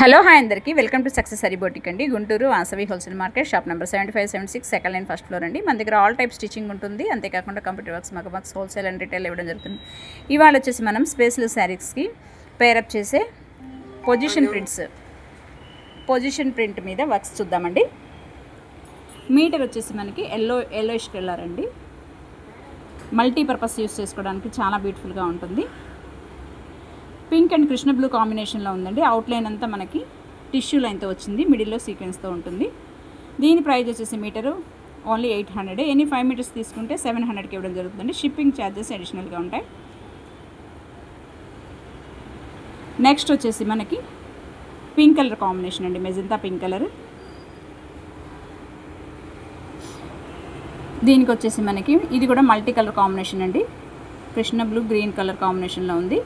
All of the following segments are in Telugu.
హలో హాయ్ అందరికీ welcome to success sari boutique అండి. Guntur Vasavi wholesale market, shop number 7576, second line, first floor అండి. మన దగ్గర ఆల్ టైప్ స్టిచ్చింగ్ ఉంటుంది, అంతేకాకుండా కంప్యూటర్ వర్క్స్, మగ వర్క్స్, హోల్సేల్ అండ్ రిటైల్ ఇవ్వడం జరుగుతుంది. ఇవాళ వచ్చేసి మనం స్పేస్లు శారీస్కి పేరప్ చేసే పొజిషన్ ప్రింట్ మీద వర్క్స్ చూద్దామండి. మీటర్ వచ్చేసి మనకి ఎల్లోయిష్ కలర్ అండి. మల్టీపర్పస్ యూస్ చేసుకోవడానికి చాలా బ్యూటిఫుల్గా ఉంటుంది. పింక్ అండ్ కృష్ణ బ్లూ కాంబినేషన్లో ఉందండి. అవుట్లైన్ అంతా మనకి టిష్యూ లైన్తో వచ్చింది, మిడిల్లో సీక్వెన్స్తో ఉంటుంది. దీని ప్రైస్ వచ్చేసి మీటరు ఓన్లీ 800. ఎనీ 5 మీటర్స్ తీసుకుంటే 700కి ఇవ్వడం జరుగుతుంది. షిప్పింగ్ ఛార్జెస్ అడిషనల్గా ఉంటాయి. నెక్స్ట్ వచ్చేసి మనకి పింక్ కలర్ కాంబినేషన్ అండి, మెజంతా పింక్ కలర్. దీనికి వచ్చేసి మనకి ఇది కూడా మల్టీ కలర్ కాంబినేషన్ అండి. కృష్ణ బ్లూ గ్రీన్ కలర్ కాంబినేషన్లో ఉంది.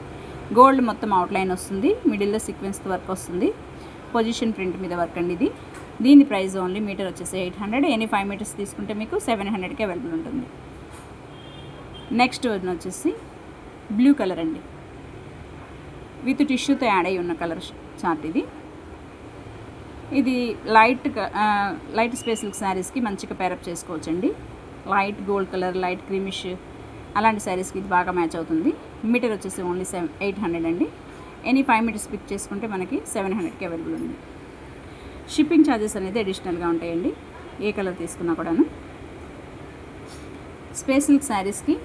గోల్డ్ మొత్తం అవుట్లైన్ వస్తుంది, మిడిల్లో సీక్వెన్స్ వర్క్ వస్తుంది. పొజిషన్ ప్రింట్ మీద వర్క్ అండి ఇది. దీని ప్రైస్ ఓన్లీ మీటర్ వచ్చేసి 800. ఎనీ 5 మీటర్స్ తీసుకుంటే మీకు 700కి అవైలబుల్ ఉంటుంది. నెక్స్ట్ వచ్చేసి బ్లూ కలర్ అండి, విత్ టిష్యూతో యాడ్ అయ్యి ఉన్న కలర్ చార్ట్ ఇది. ఇది లైట్ స్పేసిల్ శారీస్కి మంచిగా పేరప్ చేసుకోవచ్చండి. Light gold colour, light creamish అలాంటి శారీస్కి ఇది బాగా మ్యాచ్ అవుతుంది. మీటర్ వచ్చేసి ఓన్లీ 800 అండి. ఎనీ 5 మీటర్స్ పిక్ చేసుకుంటే మనకి 700కి అవైలబుల్ ఉంది. షిప్పింగ్ ఛార్జెస్ అనేది అడిషనల్గా ఉంటాయండి, ఏ కలర్ తీసుకున్నా కూడాను. స్పేసిల్ శారీస్కి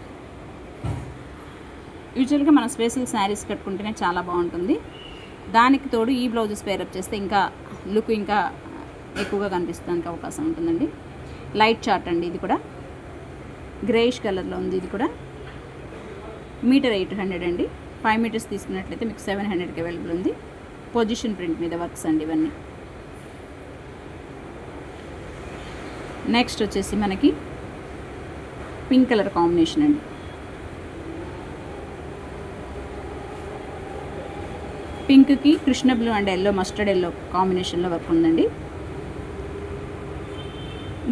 యూజువల్గా మనం స్పేసిల్ శారీస్ కట్టుకుంటేనే చాలా బాగుంటుంది. దానికి తోడు ఈ బ్లౌజెస్ పేరప్ చేస్తే ఇంకా లుక్ ఇంకా ఎక్కువగా కనిపిస్తానికి అవకాశం ఉంటుందండి. లైట్ చార్ట్ అండి, ఇది కూడా గ్రేయిష్ కలర్లో ఉంది. ఇది కూడా మీటర్ 800 అండి. 5 మీటర్స్ తీసుకున్నట్లయితే మీకు 700కి అవైలబుల్ ఉంది. పొజిషన్ ప్రింట్ మీద వర్క్స్ అండి ఇవన్నీ. నెక్స్ట్ వచ్చేసి మనకి పింక్ కలర్ కాంబినేషన్ అండి. పింక్కి Krishna blue and yellow, mustard yellow కాంబినేషన్లో వర్క్ ఉందండి.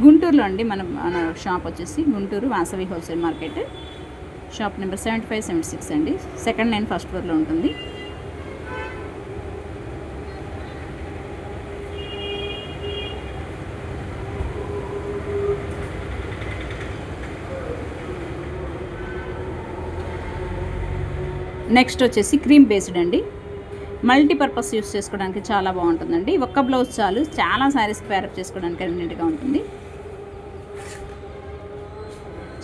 గుంటూరులో అండి మన షాప్ వచ్చేసి Guntur Vasavi wholesale market, shop number 7576 అండి. సెకండ్ లైన్, ఫస్ట్ ఫ్లోర్లో ఉంటుంది. నెక్స్ట్ వచ్చేసి క్రీమ్ బేస్డ్ అండి. మల్టీపర్పస్ యూస్ చేసుకోవడానికి చాలా బాగుంటుందండి. ఒక్క బ్లౌజ్ చాలు, చాలా శారీస్కి పేరప్ చేసుకోవడానికి కన్వీనియంట్గా ఉంటుంది.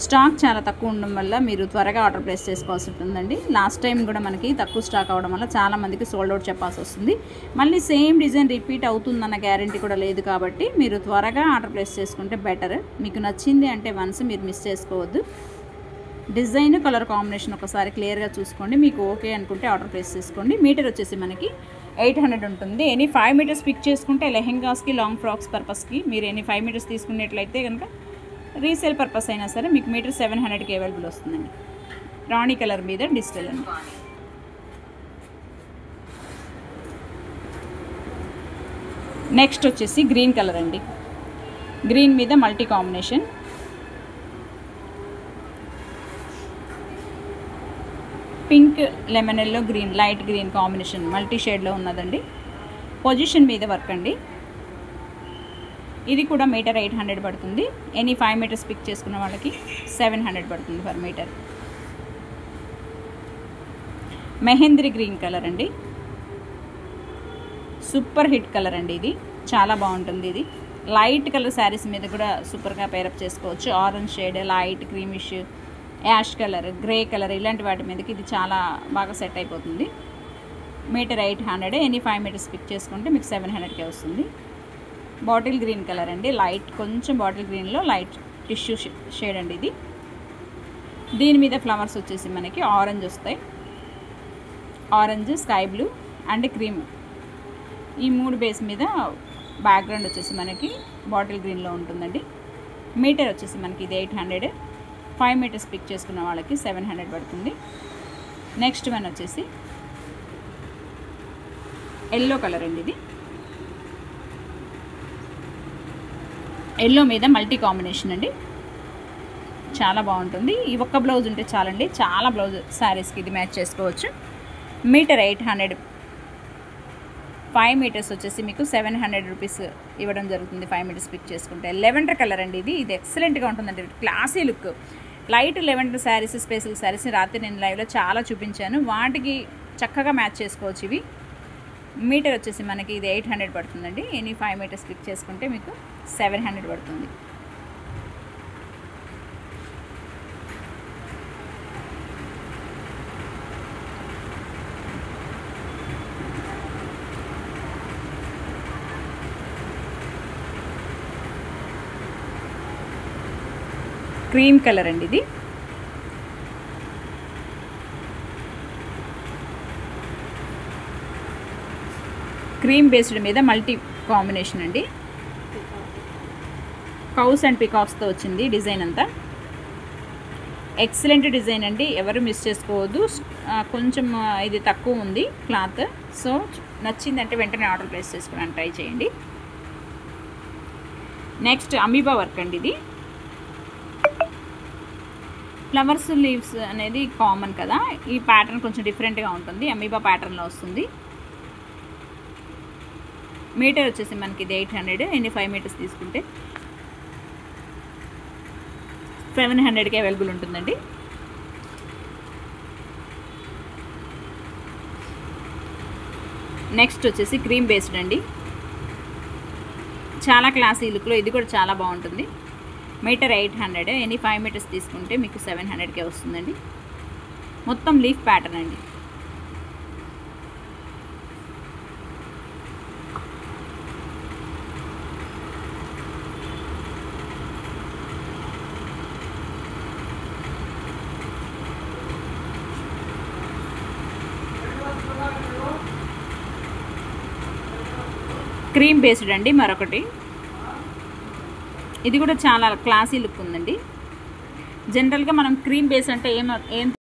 స్టాక్ చాలా తక్కువ ఉండడం వల్ల మీరు త్వరగా ఆర్డర్ ప్లేస్ చేసుకోవాల్సి ఉంటుందండి. లాస్ట్ టైం కూడా మనకి తక్కువ స్టాక్ అవ్వడం వల్ల చాలామందికి సోల్డ్ అవుట్ చెప్పాల్సి వస్తుంది. మళ్ళీ సేమ్ డిజైన్ రిపీట్ అవుతుందన్న గ్యారంటీ కూడా లేదు, కాబట్టి మీరు త్వరగా ఆర్డర్ ప్లేస్ చేసుకుంటే బెటర్. మీకు నచ్చింది అంటే వన్స్ మీరు మిస్ చేసుకోవద్దు. డిజైన్, కలర్ కాంబినేషన్ ఒకసారి క్లియర్గా చూసుకోండి. మీకు ఓకే అనుకుంటే ఆర్డర్ ప్లేస్ చేసుకోండి. మీటర్ వచ్చేసి మనకి 800 ఉంటుంది. ఎనీ 5 మీటర్స్ పిక్ చేసుకుంటే లెహెంగాస్కి, లాంగ్ ఫ్రాక్స్ పర్పస్కి మీరు ఎనీ 5 మీటర్స్ తీసుకున్నట్లయితే కనుక రీసేల్ పర్పస్ అయినా సరే మీకు మీటర్ 700కి అవైలబుల్ వస్తుందండి. రాణి కలర్ మీద డిజిటల్ అండి. నెక్స్ట్ వచ్చేసి గ్రీన్ కలర్ అండి. గ్రీన్ మీద multi combination. Pink, lemon yellow, green, light green combination multi షేడ్లో ఉన్నదండి. పొజిషన్ మీద వర్క్ అండి. ఇది కూడా మీటర్ 800 పడుతుంది. ఎనీ 5 మీటర్స్ పిక్ చేసుకున్న వాళ్ళకి 700 పడుతుంది per metre. Mehndi green colour అండి, సూపర్ హిట్ కలర్ అండి. ఇది చాలా బాగుంటుంది. ఇది లైట్ కలర్ శారీస్ మీద కూడా సూపర్గా పేరప్ చేసుకోవచ్చు. Orange shade, light creamish, ash colour, grey colour ఇలాంటి వాటి మీదకి ఇది చాలా బాగా సెట్ అయిపోతుంది. మీటర్ 800. ఎనీ 5 మీటర్స్ పిక్ చేసుకుంటే మీకు 700కే వస్తుంది. బాటిల్ గ్రీన్ కలర్ అండి, లైట్ కొంచెం బాటిల్ గ్రీన్లో లైట్ టిష్యూ షేడ్ అండి ఇది. దీని మీద ఫ్లవర్స్ వచ్చేసి మనకి ఆరెంజ్ వస్తాయి. Orange, sky blue and cream, ఈ 3 బేస్ మీద బ్యాక్గ్రౌండ్ వచ్చేసి మనకి బాటిల్ గ్రీన్లో ఉంటుందండి. మీటర్ వచ్చేసి మనకి ఇది 800. 5 మీటర్స్ పిక్ చేసుకున్న వాళ్ళకి 700 పడుతుంది. నెక్స్ట్ వన్ వచ్చేసి ఎల్లో కలర్ అండి. ఇది ఎల్లో మీద మల్టీ కాంబినేషన్ అండి, చాలా బాగుంటుంది. ఈ ఒక్క బ్లౌజ్ ఉంటే చాలండి, చాలా బ్లౌజ్ శారీస్కి ఇది మ్యాచ్ చేసుకోవచ్చు. మీటర్ 800. 5 మీటర్స్ వచ్చేసి మీకు 700 రూపీస్ ఇవ్వడం జరుగుతుంది. 5 మీటర్స్ పిక్ చేసుకుంటే. లెవెండర్ కలర్ అండి ఇది ఎక్సలెంట్గా ఉంటుందండి, classy look. Light lavender saris, special saris రాత్రి నేను లైవ్లో చాలా చూపించాను, వాటికి చక్కగా మ్యాచ్ చేసుకోవచ్చు. ఇవి మీటర్ వచ్చేసి మనకి ఇది 800 పడుతుందండి. ఎనీ 5 మీటర్స్ పిక్ చేసుకుంటే మీకు 700 పడుతుంది. క్రీమ్ కలర్ అండి ఇది. క్రీమ్ బేస్డ్ మీద మల్టీ కాంబినేషన్ అండి. కౌస్ అండ్ పికాక్స్తో వచ్చింది డిజైన్ అంతా. ఎక్సలెంట్ డిజైన్ అండి, ఎవరు మిస్ చేసుకోవద్దు. కొంచెం ఇది తక్కువ ఉంది క్లాత్, సో నచ్చిందంటే వెంటనే ఆర్డర్ ప్లేస్ చేసుకోవడానికి ట్రై చేయండి. నెక్స్ట్ అమీబా వర్క్ అండి ఇది. ఫ్లవర్స్ లీవ్స్ అనేది కామన్ కదా, ఈ ప్యాటర్న్ కొంచెం డిఫరెంట్గా ఉంటుంది. అమీబా ప్యాటర్న్లో వస్తుంది. మీటర్ వచ్చేసి మనకి ఇది 800. ఎన్ని 5 మీటర్స్ తీసుకుంటే 700కి అవైలబుల్ ఉంటుందండి. నెక్స్ట్ వచ్చేసి క్రీమ్ బేస్డ్ అండి, చాలా క్లాసీ లుక్లో. ఇది కూడా చాలా బాగుంటుంది. మీటర్ 800. ఎనీ 5 మీటర్స్ తీసుకుంటే మీకు 700కే వస్తుందండి. మొత్తం లీఫ్ ప్యాటర్న్ అండి. క్రీమ్ బేస్డ్ అండి మరొకటి. ఇది కూడా చాలా క్లాసీ లుక్ ఉందండి. జనరల్గా మనం క్రీమ్ బేస్ అంటే ఏం